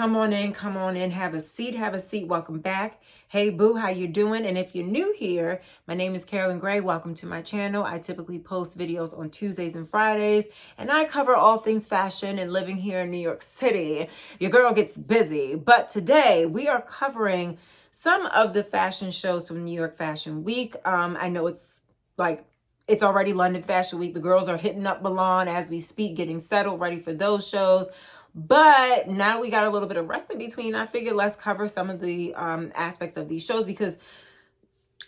Come on in, have a seat. Welcome back. Hey boo, how you doing? And if you're new here, my name is Carolyn Gray. Welcome to my channel. I typically post videos on Tuesdays and Fridays, and I cover all things fashion and living here in New York City. Your girl gets busy, but today we are covering some of the fashion shows from New York Fashion Week. I know it's already London Fashion Week. The girls are hitting up Milan as we speak, getting settled, ready for those shows. But now we got a little bit of rest in between. I figured let's cover some of the aspects of these shows, because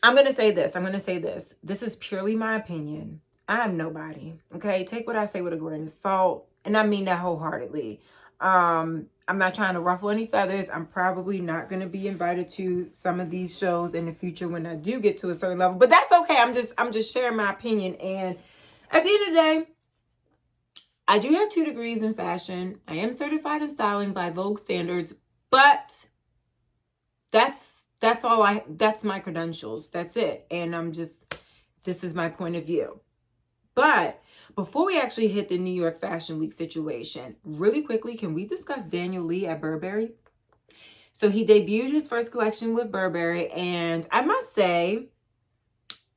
I'm going to say this. This is purely my opinion. I'm nobody. Okay. Take what I say with a grain of salt. And I mean that wholeheartedly. I'm not trying to ruffle any feathers. I'm probably not going to be invited to some of these shows in the future when I do get to a certain level, but that's okay. I'm just sharing my opinion. And at the end of the day, I do have 2 degrees in fashion. I am certified in styling by Vogue standards, but that's my credentials. That's it. And this is my point of view. But before we actually hit the New York Fashion Week situation, really quickly, can we discuss Daniel Lee at Burberry? So he debuted his first collection with Burberry, and I must say,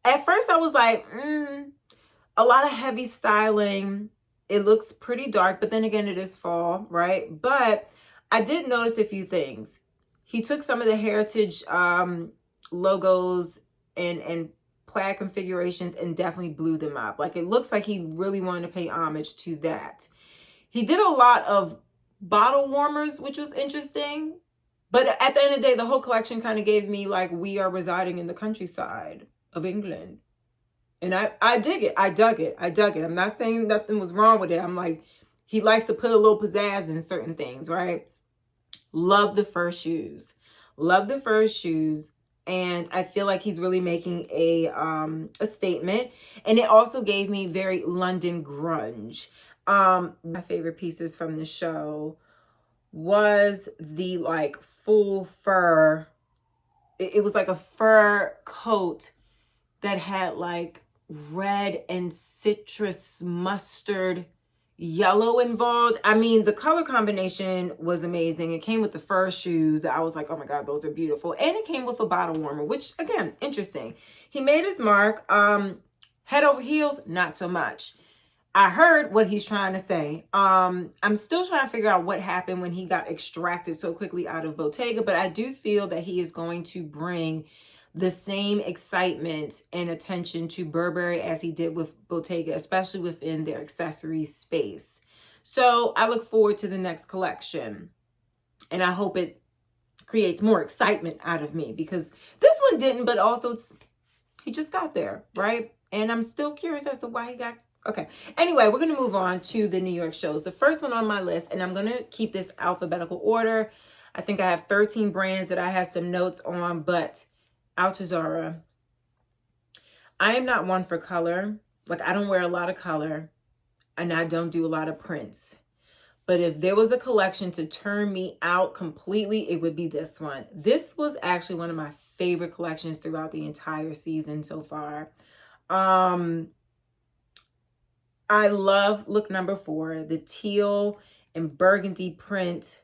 at first I was like, a lot of heavy styling. It looks pretty dark, but then again, it is fall, right? But I did notice a few things. He took some of the heritage logos and plaid configurations and definitely blew them up. Like, it looks like he really wanted to pay homage to that. He did a lot of bottle warmers, which was interesting. But at the end of the day, the whole collection kind of gave me like, we are residing in the countryside of England. And I dig it. I dug it. I'm not saying nothing was wrong with it. I'm like, he likes to put a little pizzazz in certain things, right? Love the fur shoes. And I feel like he's really making a statement. And it also gave me very London grunge. My favorite pieces from the show was the like full fur. It was like a fur coat that had like red and citrus mustard yellow involved. I mean, the color combination was amazing. It came with the fur shoes that I was like, oh my God, those are beautiful. And it came with a bottle warmer, which again, interesting. He made his mark. Head over heels, not so much. I heard what he's trying to say. I'm still trying to figure out what happened when he got extracted so quickly out of Bottega, but I do feel that he is going to bring the same excitement and attention to Burberry as he did with Bottega, especially within their accessories space. So I look forward to the next collection, and I hope it creates more excitement out of me, because this one didn't, but also he just got there, right? And I'm still curious as to why he got. Okay. Anyway, we're going to move on to the New York shows. The first one on my list, and I'm going to keep this alphabetical order. I think I have 13 brands that I have some notes on, but Altuzarra. I am not one for color. Like, I don't wear a lot of color, and I don't do a lot of prints. But if there was a collection to turn me out completely, it would be this one. This was actually one of my favorite collections throughout the entire season so far. I love look number 4, the teal and burgundy print.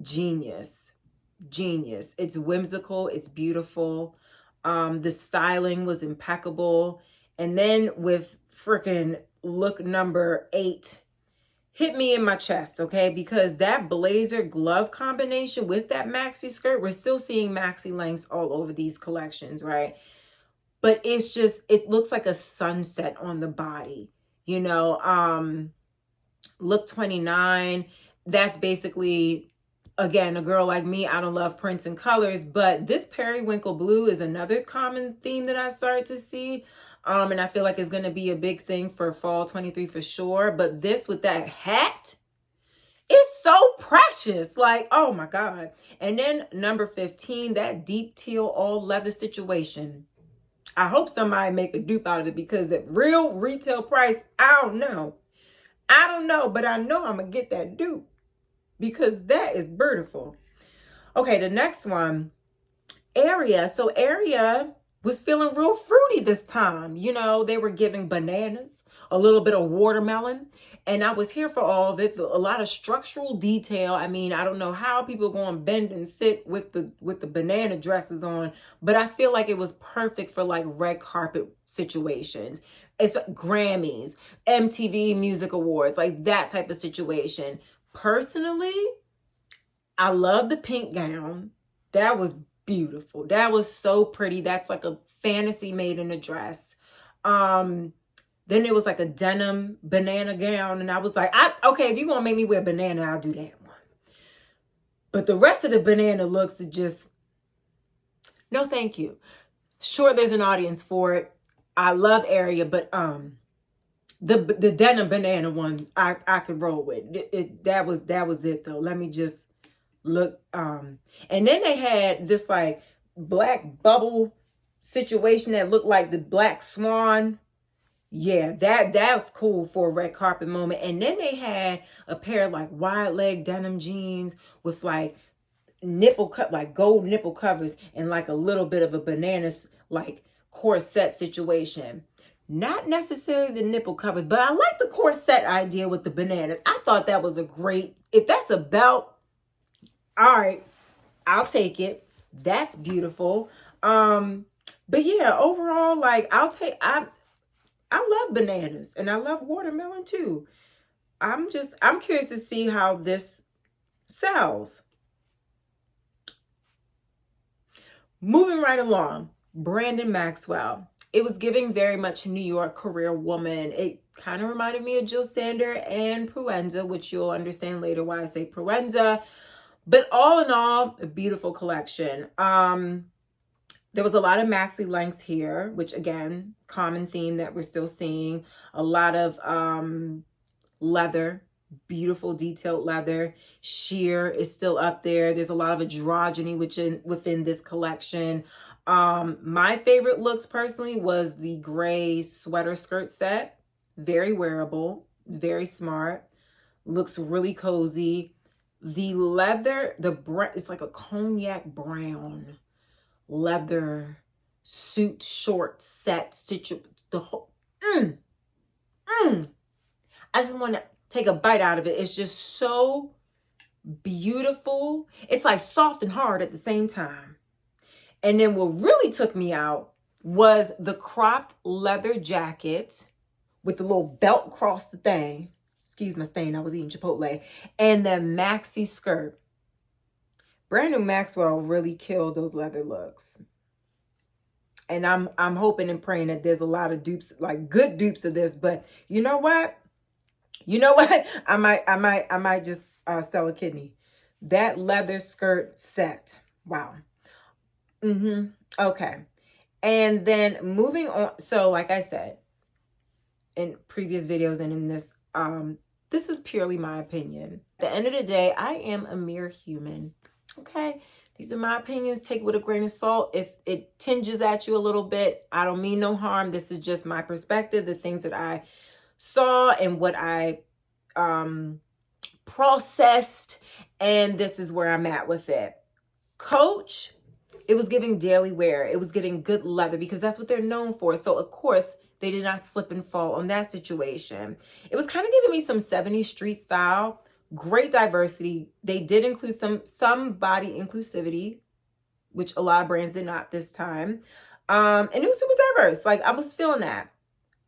Genius. It's whimsical. It's beautiful. The styling was impeccable. And then with freaking look number 8, hit me in my chest, okay? Because that blazer glove combination with that maxi skirt, we're still seeing maxi lengths all over these collections, right? But it's just, it looks like a sunset on the body, you know? Look 29, that's basically, again, a girl like me, I don't love prints and colors, but this periwinkle blue is another common theme that I started to see. And I feel like it's going to be a big thing for fall 23 for sure. But this with that hat is so precious. Like, oh my God. And then number 15, that deep teal all leather situation. I hope somebody make a dupe out of it, because at real retail price, I don't know, but I know I'm going to get that dupe, because that is beautiful. Okay, the next one, Area. So Area was feeling real fruity this time. You know, they were giving bananas a little bit of watermelon. And I was here for all of it. A lot of structural detail. I mean, I don't know how people go and bend and sit with the banana dresses on, but I feel like it was perfect for like red carpet situations. It's Grammys, MTV Music Awards, like that type of situation. Personally, I love the pink gown. That was beautiful. That was so pretty. That's like a fantasy made in a dress. Then it was like a denim banana gown. And I was like, okay, if you're going to make me wear banana, I'll do that one. But the rest of the banana looks just, no, thank you. Sure, there's an audience for it. I love area, but the denim banana one, I could roll with. That was it though. Let me just look. And then they had this like black bubble situation that looked like the Black Swan. Yeah, that was cool for a red carpet moment. And then they had a pair of like wide leg denim jeans with like like gold nipple covers and like a little bit of a bananas like corset situation. Not necessarily the nipple covers, but I like the corset idea with the bananas. I thought that was a great, if that's a belt, all right, I'll take it. That's beautiful. But yeah, overall, like I love bananas and I love watermelon too. I'm curious to see how this sells. Moving right along, Brandon Maxwell. It was giving very much New York career woman. It kind of reminded me of Jill Sander and Proenza, which you'll understand later why I say Proenza. But all in all, a beautiful collection. There was a lot of maxi lengths here, which again, common theme that we're still seeing. A lot of leather, beautiful detailed leather. Sheer is still up there. There's a lot of androgyny within this collection. My favorite looks personally was the gray sweater skirt set. Very wearable, very smart. Looks really cozy. The leather, it's like a cognac brown leather suit short set the whole I just want to take a bite out of it. It's just so beautiful. It's like soft and hard at the same time. And then what really took me out was the cropped leather jacket with the little belt across the thing. Excuse my stain, I was eating Chipotle. And the maxi skirt. Brandon Maxwell really killed those leather looks. And I'm hoping and praying that there's a lot of dupes, like good dupes of this. But you know what? I might just sell a kidney. That leather skirt set. Wow. Okay. And then moving on. So like I said in previous videos and in this, this is purely my opinion. At the end of the day, I am a mere human. Okay, these are my opinions. Take it with a grain of salt. If it tinges at you a little bit, I don't mean no harm. This is just my perspective, the things that I saw and what I processed, and this is where I'm at with it. Coach, it was giving daily wear. It was getting good leather because that's what they're known for. So of course, they did not slip and fall on that situation. It was kind of giving me some 70s street style. Great diversity. They did include some body inclusivity, which a lot of brands did not this time. And it was super diverse. Like I was feeling that.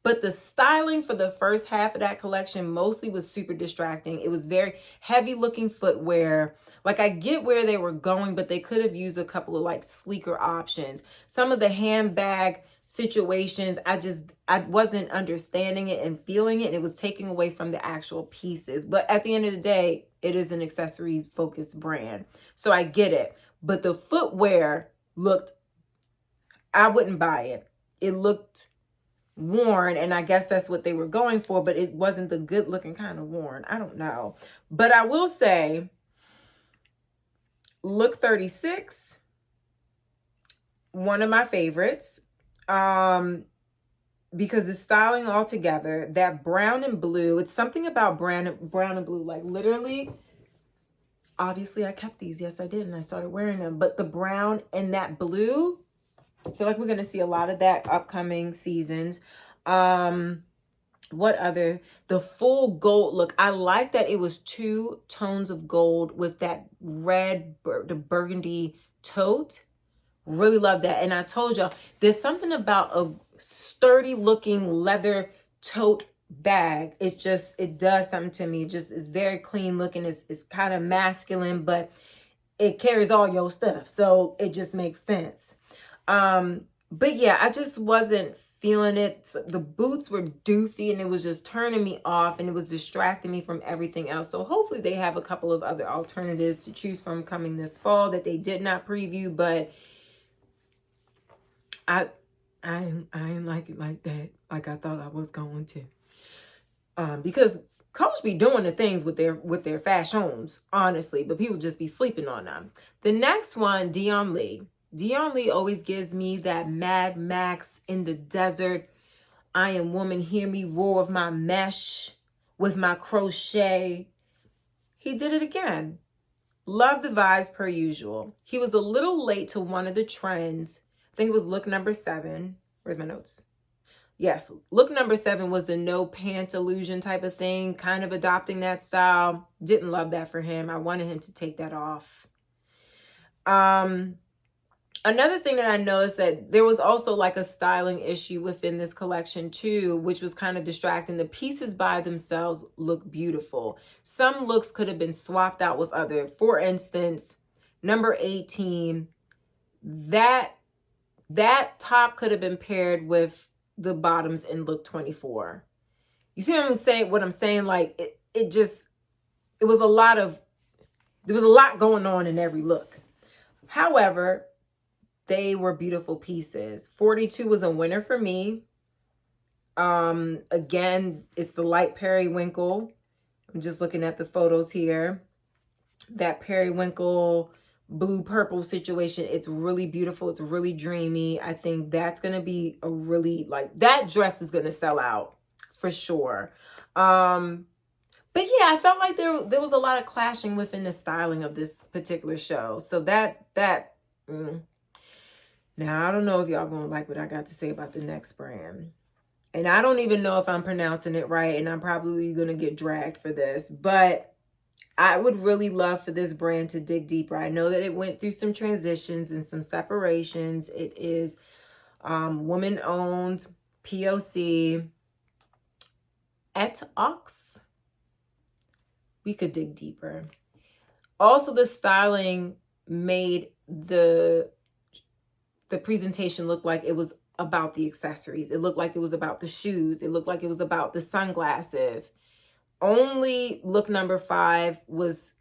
But the styling for the first half of that collection mostly was super distracting. It was very heavy looking footwear. Like I get where they were going, but they could have used a couple of like sleeker options. Some of the handbag situations, I wasn't understanding it and feeling it. It was taking away from the actual pieces. But at the end of the day, it is an accessories focused brand. So I get it. But the footwear looked, I wouldn't buy it. It looked worn, and I guess that's what they were going for, but it wasn't the good looking kind of worn. I don't know. But I will say, look 36, one of my favorites. Because the styling all together, that brown and blue, it's something about brown and blue, like literally, obviously I kept these. Yes, I did. And I started wearing them, but the brown and that blue, I feel like we're going to see a lot of that upcoming seasons. What other? The full gold look. I like that it was 2 tones of gold with that red, the burgundy tote. Really love that. And I told y'all, there's something about a sturdy looking leather tote bag. It does something to me. It just is very clean looking. It's kind of masculine, but it carries all your stuff. So it just makes sense. But yeah, I just wasn't feeling it. The boots were doofy and it was just turning me off and it was distracting me from everything else. So hopefully they have a couple of other alternatives to choose from coming this fall that they did not preview, but I didn't like it like that, like I thought I was going to. Because Coach be doing the things with their fashions, honestly, but people just be sleeping on them. The next one, Dion Lee. Dion Lee always gives me that Mad Max in the desert. I am woman, hear me roar of my mesh with my crochet. He did it again. Love the vibes per usual. He was a little late to one of the trends. I think it was look number 7. Where's my notes? Yes, look number 7 was the no pants illusion type of thing, kind of adopting that style. Didn't love that for him. I wanted him to take that off. Another thing that I noticed that there was also like a styling issue within this collection too, which was kind of distracting. The pieces by themselves look beautiful. Some looks could have been swapped out with other. For instance, number 18, that top could have been paired with the bottoms in look 24. You see what I'm saying? What I'm saying, like there was a lot going on in every look. However, they were beautiful pieces. 42 was a winner for me. Again, it's the light periwinkle. I'm just looking at the photos here. That periwinkle blue purple situation. It's really beautiful. It's really dreamy. I think that's going to be a really, like, that dress is going to sell out for sure. But yeah, I felt like there was a lot of clashing within the styling of this particular show. So Now, I don't know if y'all going to like what I got to say about the next brand. And I don't even know if I'm pronouncing it right, and I'm probably going to get dragged for this, but I would really love for this brand to dig deeper. I know that it went through some transitions and some separations. It is woman-owned, POC, et ox. We could dig deeper. Also, the styling made the presentation look like it was about the accessories. It looked like it was about the shoes. It looked like it was about the sunglasses. Only look number 5 was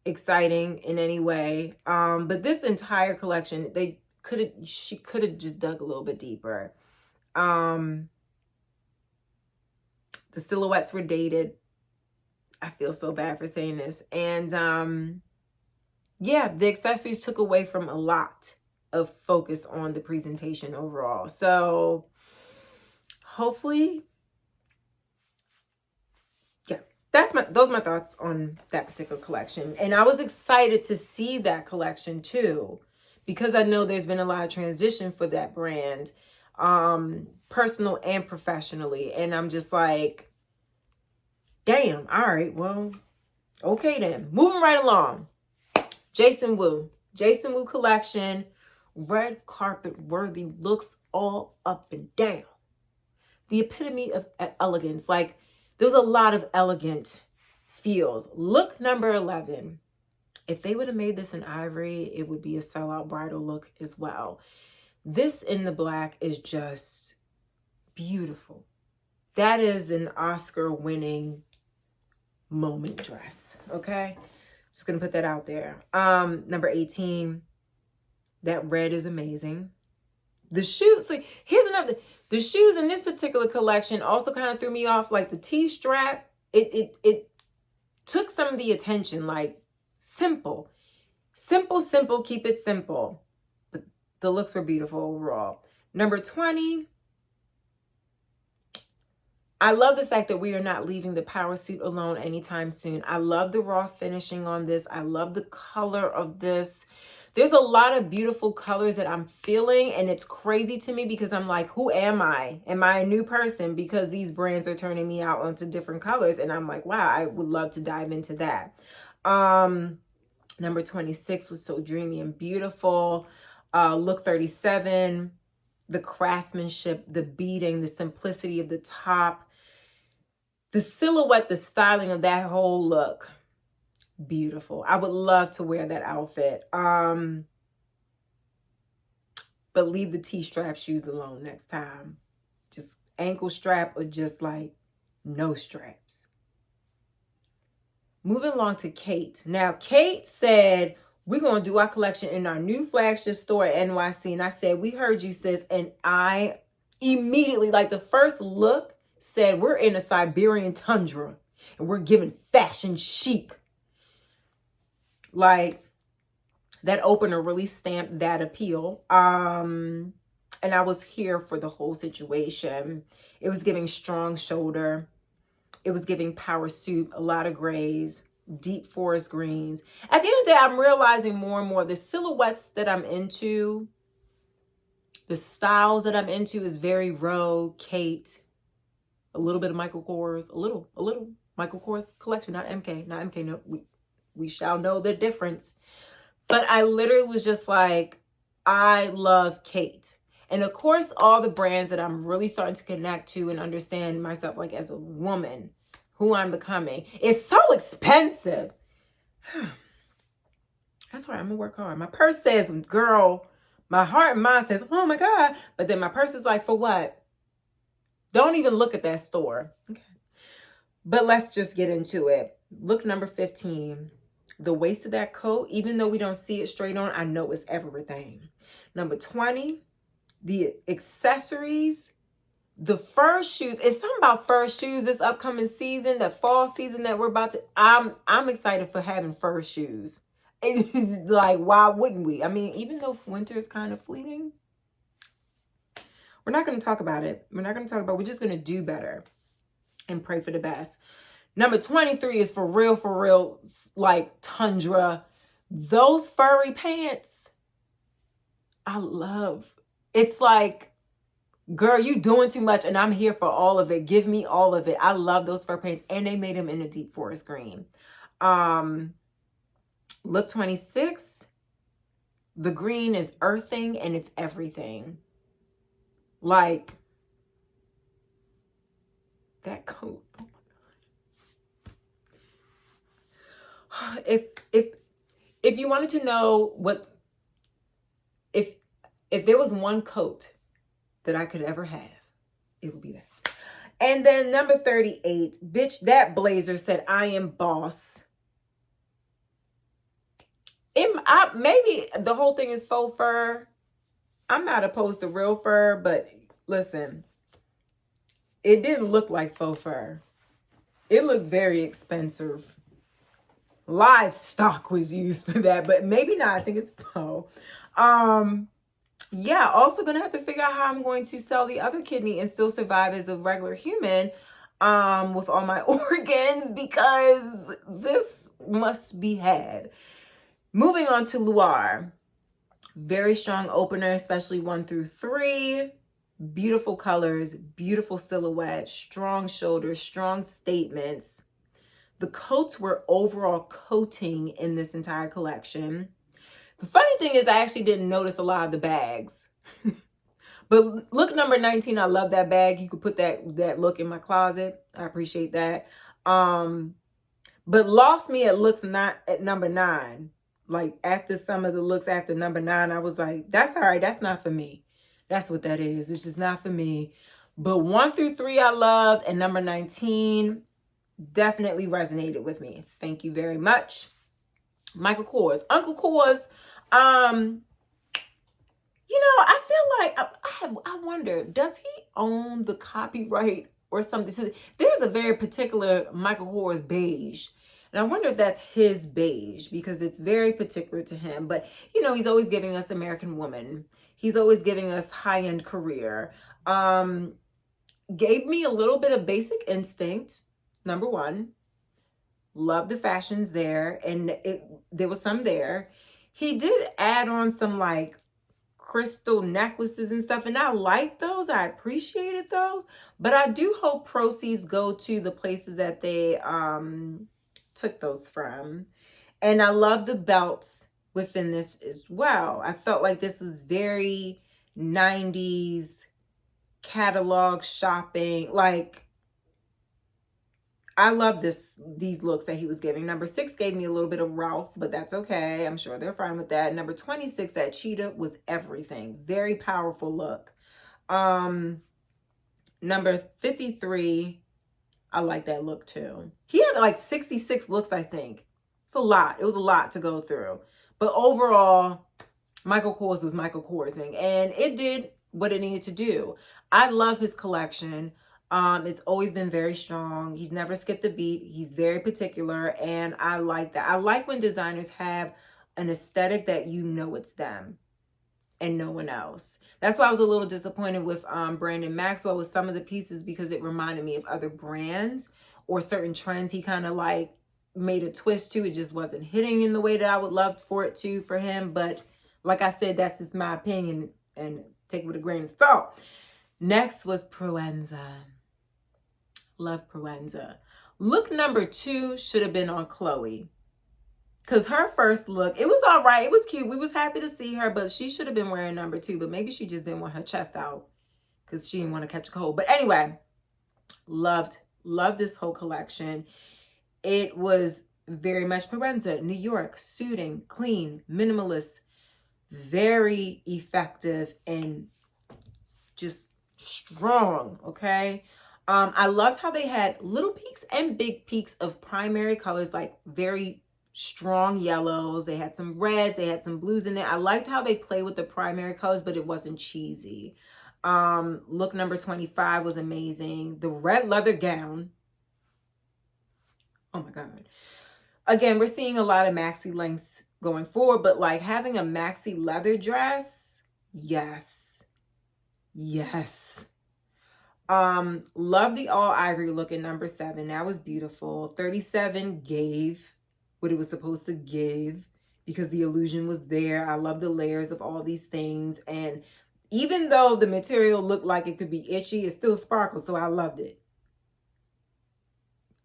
exciting in any way. But this entire collection, she could have just dug a little bit deeper. The silhouettes were dated. I feel so bad for saying this. And yeah, the accessories took away from a lot of focus on the presentation overall. So hopefully, those are my thoughts on that particular collection. And I was excited to see that collection too, because I know there's been a lot of transition for that brand, personal and professionally. And I'm just like, damn, all right, well, okay then. Moving right along. Jason Wu collection, red carpet worthy looks all up and down. The epitome of elegance. Like, there's a lot of elegant feels. Look number 11. If they would have made this in ivory, it would be a sellout bridal look as well. This in the black is just beautiful. That is an Oscar-winning moment dress, okay? Just gonna put that out there. Number 18, that red is amazing. The shoes, see, here's another. The shoes in this particular collection also kind of threw me off. Like the T-strap, it took some of the attention. Like simple, keep it simple. But the looks were beautiful overall. Number 20, I love the fact that we are not leaving the power suit alone anytime soon. I love the raw finishing on this. I love the color of this. There's a lot of beautiful colors that I'm feeling, and it's crazy to me because I'm like, who am I? Am I a new person? Because these brands are turning me out onto different colors, and I'm like, wow, I would love to dive into that. Number 26 was so dreamy and beautiful. Look 37, the craftsmanship, the beading, the simplicity of the top, the silhouette, the styling of that whole look. Beautiful. I would love to wear that outfit. But leave the T-strap shoes alone next time. Just ankle strap or just like no straps. Moving along to Kate. Now, Kate said, we're going to do our collection in our new flagship store at NYC. And I said, we heard you, sis. And I immediately, like the first look said, we're in a Siberian tundra and we're giving fashion chic. Like that opener really stamped that appeal. And I was here for the whole situation. It was giving strong shoulder. It was giving power soup, a lot of grays, deep forest greens. At the end of the day, I'm realizing more and more the silhouettes that I'm into, the styles that I'm into is very Roe, Kate, a little bit of Michael Kors, a little Michael Kors collection, not MK, no, we shall know the difference. But I literally was just like, I love Kate. And of course, all the brands that I'm really starting to connect to and understand myself like as a woman, who I'm becoming. It's so expensive. That's why I'm gonna work hard. My purse says, girl, my heart and mind says, oh my God. But then my purse is like, for what? Don't even look at that store. Okay. But let's just get into it. Look, number 15. The waist of that coat, even though we don't see it straight on, I know it's everything. Number 20, the accessories, the fur shoes. It's something about fur shoes this upcoming season, the fall season that we're about to. I'm excited for having fur shoes. It's like, why wouldn't we? I mean, even though winter is kind of fleeting, we're not going to talk about it. We're just going to do better and pray for the best. Number 23 is for real, like tundra. Those furry pants, I love. It's like, girl, you doing too much and I'm here for all of it. Give me all of it. I love those fur pants. And they made them in a deep forest green. Look 26. The green is earthing and it's everything. Like that coat. Oh my God. If you wanted to know what, if there was one coat that I could ever have, it would be that. And then number 38, bitch, that blazer said, I am boss. Maybe the whole thing is faux fur. I'm not opposed to real fur, but listen, it didn't look like faux fur. It looked very expensive. Livestock was used for that, but maybe not. I think it's faux. Yeah, also gonna have to figure out how I'm going to sell the other kidney and still survive as a regular human with all my organs, because this must be had. Moving on to Luar. Very strong opener, especially 1 through 3. Beautiful colors, beautiful silhouette, strong shoulders, strong statements. The coats were overall coating in this entire collection. The funny thing is I actually didn't notice a lot of the bags. But look number 19, I love that bag. You could put that look in my closet. I appreciate that. But lost me at looks not at number 9. Like after some of the looks after number 9, I was like, that's all right. That's not for me. That's what that is. It's just not for me. But 1 through 3 I loved. And number 19 definitely resonated with me. Thank you very much. Michael Kors. Uncle Kors. You know, I feel like I wonder, does he own the copyright or something? So there's a very particular Michael Kors beige. And I wonder if that's his beige, because it's very particular to him. But, you know, he's always giving us American Woman. He's always giving us high-end career. Gave me a little bit of Basic Instinct, number 1. Love the fashions there. And there was some there. He did add on some like crystal necklaces and stuff, and I like those. I appreciated those, but I do hope proceeds go to the places that they took those from. And I love the belts within this as well. I felt like this was very 90s catalog shopping. Like, I love these looks that he was giving. Number 6 gave me a little bit of Ralph, but that's okay. I'm sure they're fine with that. Number 26, that cheetah, was everything. Very powerful look. Number 53, I like that look too. He had like 66 looks, I think. It's a lot. It was a lot to go through. But overall, Michael Kors was Michael Korsing, and it did what it needed to do. I love his collection. It's always been very strong. He's never skipped a beat. He's very particular, and I like that. I like when designers have an aesthetic that you know it's them and no one else. That's why I was a little disappointed with Brandon Maxwell with some of the pieces, because it reminded me of other brands or certain trends he kind of like made a twist to. It just wasn't hitting in the way that I would love for it to for him. But like I said, that's just my opinion, and take it with a grain of salt. Next was Proenza. Love Proenza. Look number 2 should have been on Chloe, because her first look, it was all right. It was cute. We was happy to see her, but she should have been wearing number 2. But maybe she just didn't want her chest out because she didn't want to catch a cold. But anyway, loved this whole collection. It was very much Proenza, New York, suiting, clean, minimalist, very effective, and just strong, okay? I loved how they had little peaks and big peaks of primary colors, like very strong yellows. They had some reds, they had some blues in it. I liked how they play with the primary colors, but it wasn't cheesy. Look number 25 was amazing. The red leather gown. Oh my God. Again, we're seeing a lot of maxi lengths going forward, but like having a maxi leather dress, yes. Yes. Love the all ivory look in number 7. That was beautiful. 37 gave what it was supposed to give because the illusion was there. I love the layers of all these things. And even though the material looked like it could be itchy, it still sparkles. So I loved it.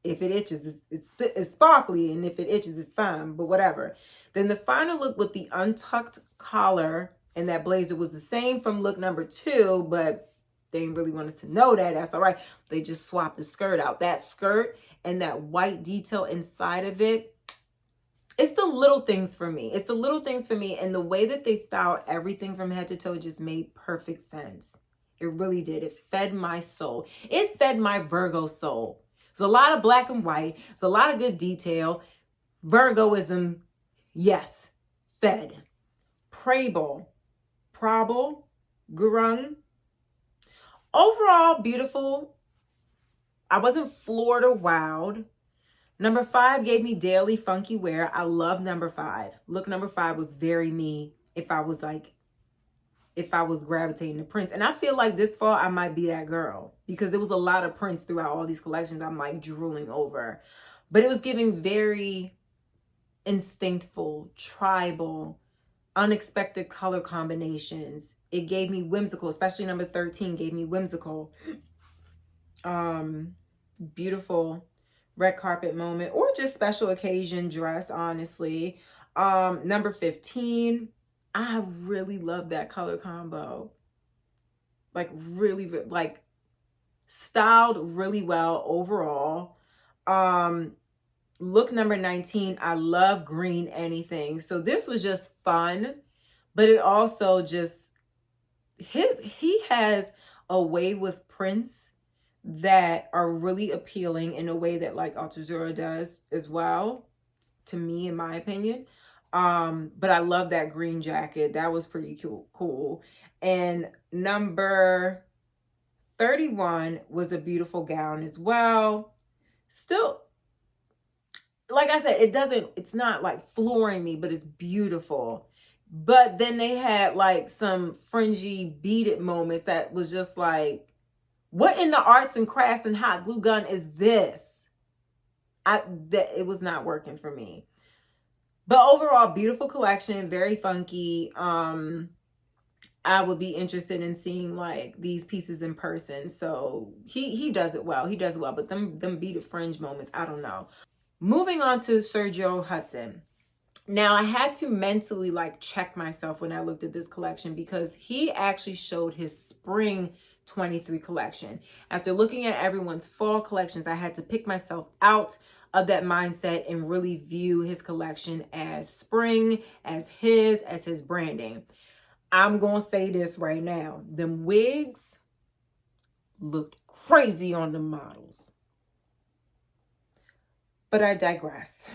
If it itches, it's sparkly. And if it itches, it's fine. But whatever. Then the final look with the untucked collar and that blazer was the same from look number 2, but they didn't really want us to know that. That's all right. They just swapped the skirt out. That skirt and that white detail inside of it. It's the little things for me. It's the little things for me. And the way that they styled everything from head to toe just made perfect sense. It really did. It fed my soul. It fed my Virgo soul. There's a lot of black and white. There's a lot of good detail. Virgoism, yes, fed. Prable, grung. Overall, beautiful. I wasn't floored or wowed. Number 5 gave me daily funky wear. I love number 5. Look, number 5 was very me if I was gravitating to prints. And I feel like this fall, I might be that girl because there was a lot of prints throughout all these collections I'm like drooling over. But it was giving very instinctful, tribal, unexpected color combinations. It gave me whimsical, especially number 13 gave me whimsical. Beautiful red carpet moment or just special occasion dress, honestly. Number 15, I really love that color combo. Like really, like styled really well overall. Look number 19, I love green anything. So this was just fun, but it also just, he has a way with prints that are really appealing in a way that like Altuzura does as well, to me, in my opinion. But I love that green jacket. That was pretty cool. And number 31 was a beautiful gown as well. Still, like I said, it's not like flooring me, but it's beautiful. But then they had like some fringy beaded moments that was just like, what in the arts and crafts and hot glue gun is this? It was not working for me. But overall, beautiful collection, very funky. I would be interested in seeing like these pieces in person. So he does it well. He does it well. But them beaded fringe moments, I don't know. Moving on to Sergio Hudson. Now I had to mentally like check myself when I looked at this collection because he actually showed his spring 23 collection. After looking at everyone's fall collections, I had to pick myself out of that mindset and really view his collection as spring, as his branding. I'm going to say this right now. Them wigs looked crazy on the models. But I digress.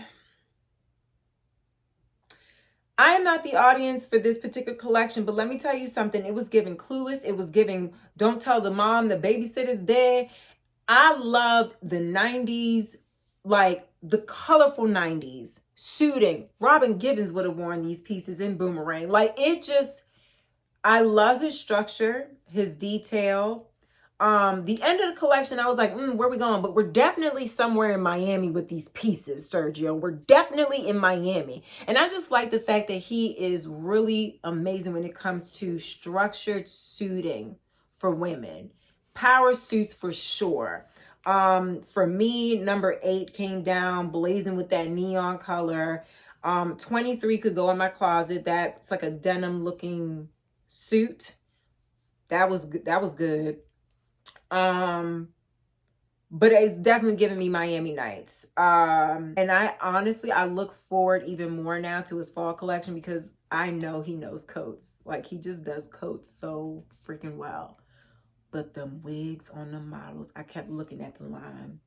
I am not the audience for this particular collection, but let me tell you something. It was giving Clueless. It was giving Don't Tell the Mom the Babysitter's Dead. I loved the 90s, like the colorful 90s suiting. Robin Givens would have worn these pieces in Boomerang. Like it just, I love his structure, his detail. The end of the collection, I was like, where are we going? But we're definitely somewhere in Miami with these pieces, Sergio. We're definitely in Miami. And I just like the fact that he is really amazing when it comes to structured suiting for women. Power suits for sure. For me, number 8 came down blazing with that neon color. 23 could go in my closet. That's like a denim looking suit. That was good. But it's definitely giving me Miami Nights. And I look forward even more now to his fall collection because I know he knows coats. Like he just does coats so freaking well. But the wigs on the models, I kept looking at the line.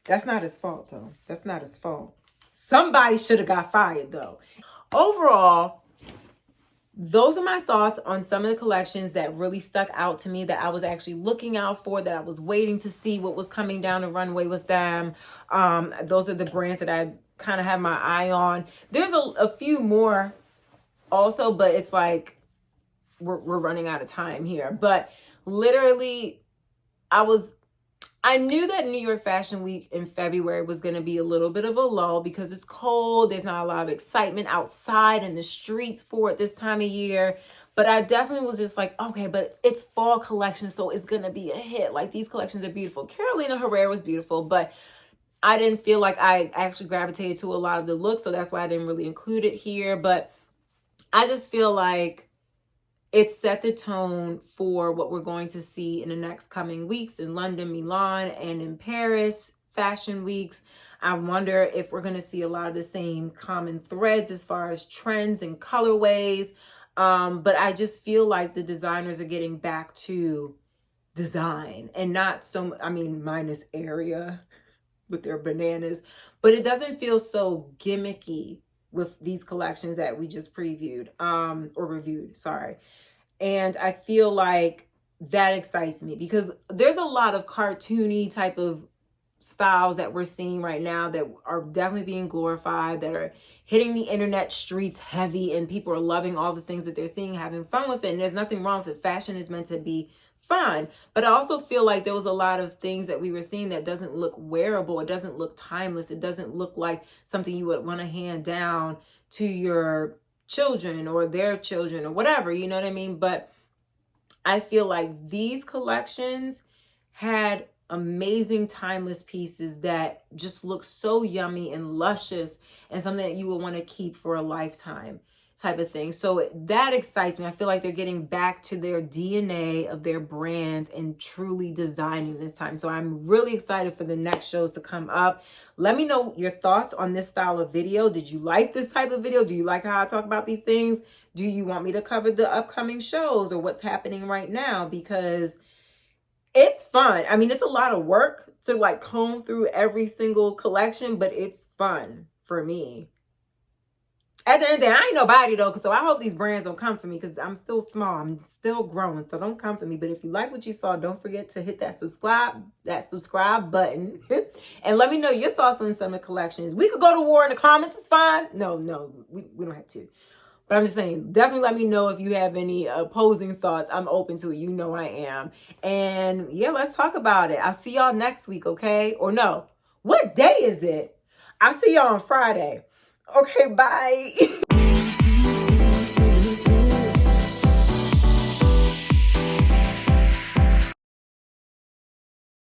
That's not his fault though. That's not his fault. Somebody should have got fired though. Overall, those are my thoughts on some of the collections that really stuck out to me, that I was actually looking out for, that I was waiting to see what was coming down the runway with them. Those are the brands that I kind of have my eye on. There's a few more also, but it's like we're running out of time here. But literally, I knew that New York Fashion Week in February was going to be a little bit of a lull because it's cold. There's not a lot of excitement outside in the streets for it this time of year. But I definitely was just like, okay, but it's fall collection, so it's going to be a hit. Like these collections are beautiful. Carolina Herrera was beautiful, but I didn't feel like I actually gravitated to a lot of the looks. So that's why I didn't really include it here. But I just feel like it set the tone for what we're going to see in the next coming weeks in London, Milan, and in Paris fashion weeks. I wonder if we're going to see a lot of the same common threads as far as trends and colorways. But I just feel like the designers are getting back to design and not so, minus Area with their bananas, but it doesn't feel so gimmicky with these collections that we just previewed, or reviewed, sorry. And I feel like that excites me because there's a lot of cartoony type of styles that we're seeing right now that are definitely being glorified, that are hitting the internet streets heavy, and people are loving all the things that they're seeing, having fun with it. And there's nothing wrong with it. Fashion is meant to be fun. But I also feel like there was a lot of things that we were seeing that doesn't look wearable. It doesn't look timeless. It doesn't look like something you would want to hand down to your children or their children or whatever, you know what I mean? But I feel like these collections had amazing timeless pieces that just look so yummy and luscious and something that you would want to keep for a lifetime type of thing. So that excites me. I feel like they're getting back to their DNA of their brands and truly designing this time. So I'm really excited for the next shows to come up. Let me know your thoughts on this style of video. Did you like this type of video? Do you like how I talk about these things? Do you want me to cover the upcoming shows or what's happening right now? Because it's fun. It's a lot of work to like comb through every single collection, but it's fun for me. At the end of the day, I ain't nobody though, so I hope these brands don't come for me because I'm still small. I'm still growing, so don't come for me. But if you like what you saw, don't forget to hit that subscribe button. And let me know your thoughts on some of the collections. We could go to war in the comments. It's fine. No, we don't have to. But I'm just saying, definitely let me know if you have any opposing thoughts. I'm open to it. You know I am. And yeah, let's talk about it. I'll see y'all next week, okay? Or no, what day is it? I'll see y'all on Friday. Okay, bye.